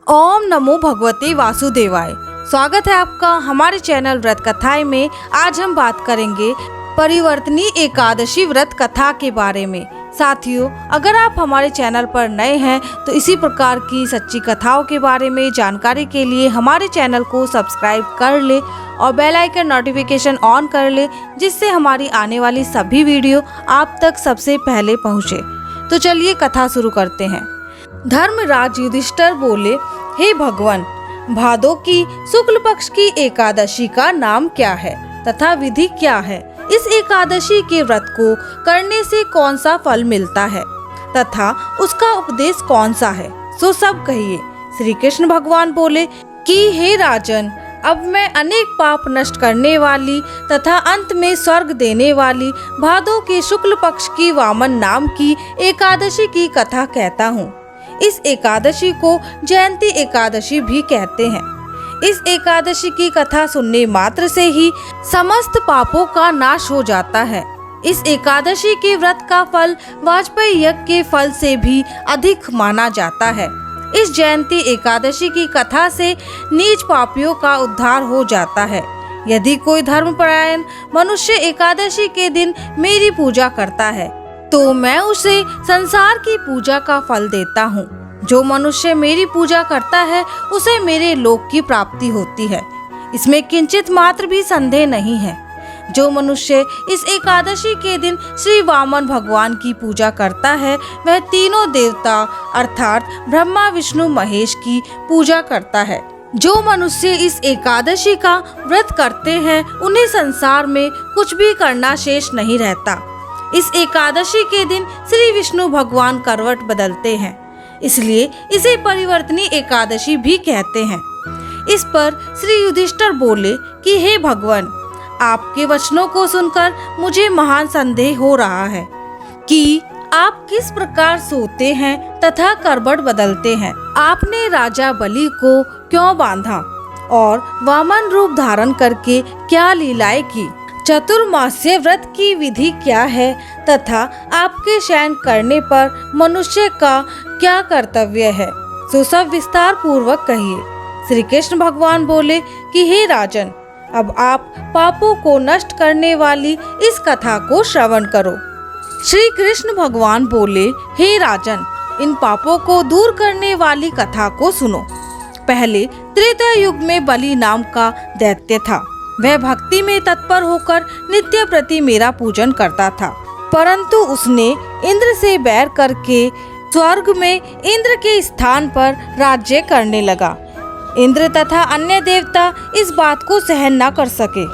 ओम नमो भगवते वासुदेवाय। स्वागत है आपका हमारे चैनल व्रत कथाएं में। आज हम बात करेंगे परिवर्तनी एकादशी व्रत कथा के बारे में। साथियों, अगर आप हमारे चैनल पर नए हैं तो इसी प्रकार की सच्ची कथाओं के बारे में जानकारी के लिए हमारे चैनल को सब्सक्राइब कर ले और बेल आइकन नोटिफिकेशन ऑन कर ले, जिससे हमारी आने वाली सभी वीडियो आप तक सबसे पहले पहुँचे। तो चलिए कथा शुरू करते हैं। धर्मराज युधिष्ठिर बोले, हे भगवान, भादो की शुक्ल पक्ष की एकादशी का नाम क्या है तथा विधि क्या है? इस एकादशी के व्रत को करने से कौन सा फल मिलता है तथा उसका उपदेश कौन सा है? सो सब कहिए। श्री कृष्ण भगवान बोले कि हे राजन, अब मैं अनेक पाप नष्ट करने वाली तथा अंत में स्वर्ग देने वाली भादो के शुक्ल पक्ष की वामन नाम की एकादशी की कथा कहता हूँ। इस एकादशी को जयंती एकादशी भी कहते हैं। इस एकादशी की कथा सुनने मात्र से ही समस्त पापों का नाश हो जाता है। इस एकादशी के व्रत का फल वाजपेयी यज्ञ के फल से भी अधिक माना जाता है। इस जयंती एकादशी की कथा से नीच पापियों का उद्धार हो जाता है। यदि कोई धर्मपरायण मनुष्य एकादशी के दिन मेरी पूजा करता है तो मैं उसे संसार की पूजा का फल देता हूँ। जो मनुष्य मेरी पूजा करता है उसे मेरे लोक की प्राप्ति होती है। इसमें किंचित मात्र भी संदेह नहीं है। जो मनुष्य इस एकादशी के दिन श्री वामन भगवान की पूजा करता है वह तीनों देवता अर्थात ब्रह्मा विष्णु महेश की पूजा करता है। जो मनुष्य इस एकादशी का व्रत करते हैं उन्हें संसार में कुछ भी करना शेष नहीं रहता। इस एकादशी के दिन श्री विष्णु भगवान करवट बदलते हैं, इसलिए इसे परिवर्तनी एकादशी भी कहते हैं। इस पर श्री युधिष्ठिर बोले कि हे भगवान, आपके वचनों को सुनकर मुझे महान संदेह हो रहा है कि आप किस प्रकार सोते हैं तथा करवट बदलते हैं। आपने राजा बलि को क्यों बांधा और वामन रूप धारण करके क्या लीलाएं की? चतुर्मास्य व्रत की विधि क्या है तथा आपके शयन करने पर मनुष्य का क्या कर्तव्य है? सो सब विस्तार पूर्वक कहिए। श्री कृष्ण भगवान बोले कि हे राजन, अब आप पापों को नष्ट करने वाली इस कथा को श्रवण करो। श्री कृष्ण भगवान बोले, हे राजन, इन पापों को दूर करने वाली कथा को सुनो। पहले त्रेता युग में बलि नाम का दैत्य था। वह भक्ति में तत्पर होकर नित्य प्रति मेरा पूजन करता था, परंतु उसने इंद्र से बैर करके स्वर्ग में इंद्र के स्थान पर राज्य करने लगा। इंद्र तथा अन्य देवता इस बात को सहन न कर सके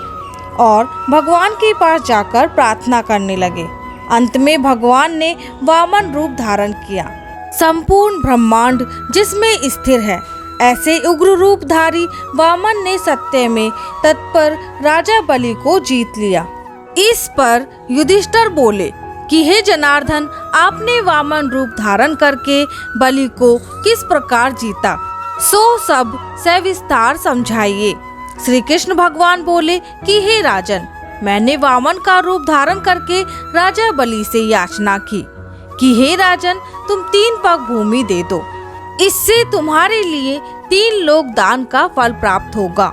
और भगवान के पास जाकर प्रार्थना करने लगे। अंत में भगवान ने वामन रूप धारण किया। संपूर्ण ब्रह्मांड जिसमें स्थिर है, ऐसे उग्र रूपधारी वामन ने सत्य में तत्पर राजा बलि को जीत लिया। इस पर युधिष्ठिर बोले कि हे जनार्दन, आपने वामन रूप धारण करके बलि को किस प्रकार जीता, सो सब सविस्तार समझाइए। श्री कृष्ण भगवान बोले कि हे राजन, मैंने वामन का रूप धारण करके राजा बलि से याचना की कि हे राजन, तुम 3 पग भूमि दे दो, इससे तुम्हारे लिए 3 लोक दान का फल प्राप्त होगा।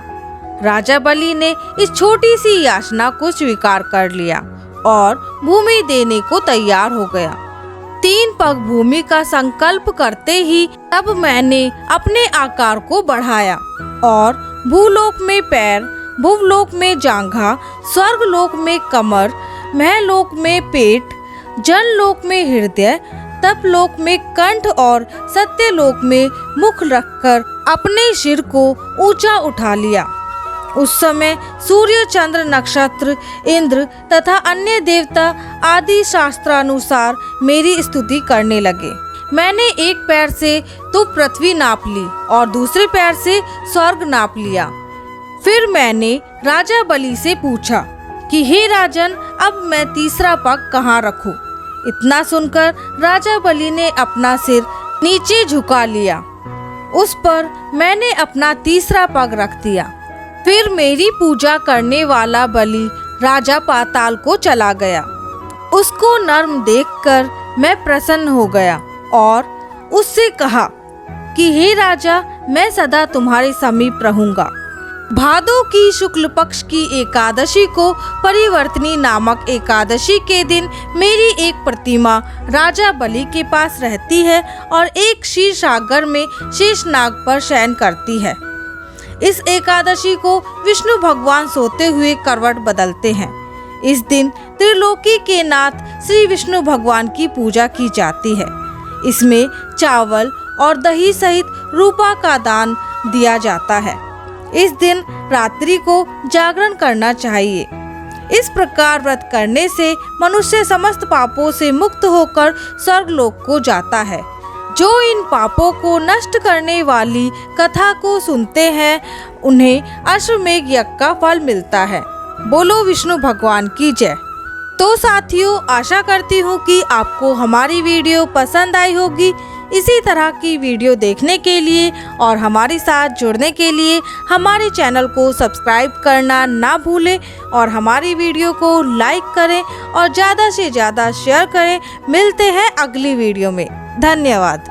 राजा बलि ने इस छोटी सी याचना को स्वीकार कर लिया और भूमि देने को तैयार हो गया। 3 पग भूमि का संकल्प करते ही तब मैंने अपने आकार को बढ़ाया और भूलोक में पैर, भुवलोक में जांघा, स्वर्गलोक में कमर, महलोक में पेट, जनलोक में हृदय, तपलोक में कंठ और सत्यलोक में मुख रखकर अपने सिर को ऊंचा उठा लिया। उस समय सूर्य, चंद्र, नक्षत्र, इंद्र तथा अन्य देवता आदि शास्त्रानुसार मेरी स्तुति करने लगे। मैंने एक पैर से तो पृथ्वी नाप ली और दूसरे पैर से स्वर्ग नाप लिया। फिर मैंने राजा बलि से पूछा कि हे राजन, अब मैं तीसरा पग कहाँ रखूं? इतना सुनकर राजा बलि ने अपना सिर नीचे झुका लिया। उस पर मैंने अपना तीसरा पग रख दिया। फिर मेरी पूजा करने वाला बलि राजा पाताल को चला गया। उसको नर्म देखकर मैं प्रसन्न हो गया और उससे कहा कि हे राजा, मैं सदा तुम्हारे समीप रहूंगा। भादो की शुक्ल पक्ष की एकादशी को परिवर्तनी नामक एकादशी के दिन मेरी एक प्रतिमा राजा बलि के पास रहती है और एक क्षीर सागर में शेषनाग पर शयन करती है। इस एकादशी को विष्णु भगवान सोते हुए करवट बदलते हैं। इस दिन त्रिलोकी के नाथ श्री विष्णु भगवान की पूजा की जाती है। इसमें चावल और दही सहित रूपा का दान दिया जाता है। इस दिन रात्रि को जागरण करना चाहिए। इस प्रकार व्रत करने से मनुष्य समस्त पापों से मुक्त होकर स्वर्गलोक को जाता है। जो इन पापों को नष्ट करने वाली कथा को सुनते हैं उन्हें अश्वमेघ यज्ञ का फल मिलता है। बोलो विष्णु भगवान की जय। तो साथियों, आशा करती हूँ कि आपको हमारी वीडियो पसंद आई होगी। इसी तरह की वीडियो देखने के लिए और हमारे साथ जुड़ने के लिए हमारे चैनल को सब्सक्राइब करना ना भूलें और हमारी वीडियो को लाइक करें और ज़्यादा से ज़्यादा शेयर करें। मिलते हैं अगली वीडियो में। धन्यवाद।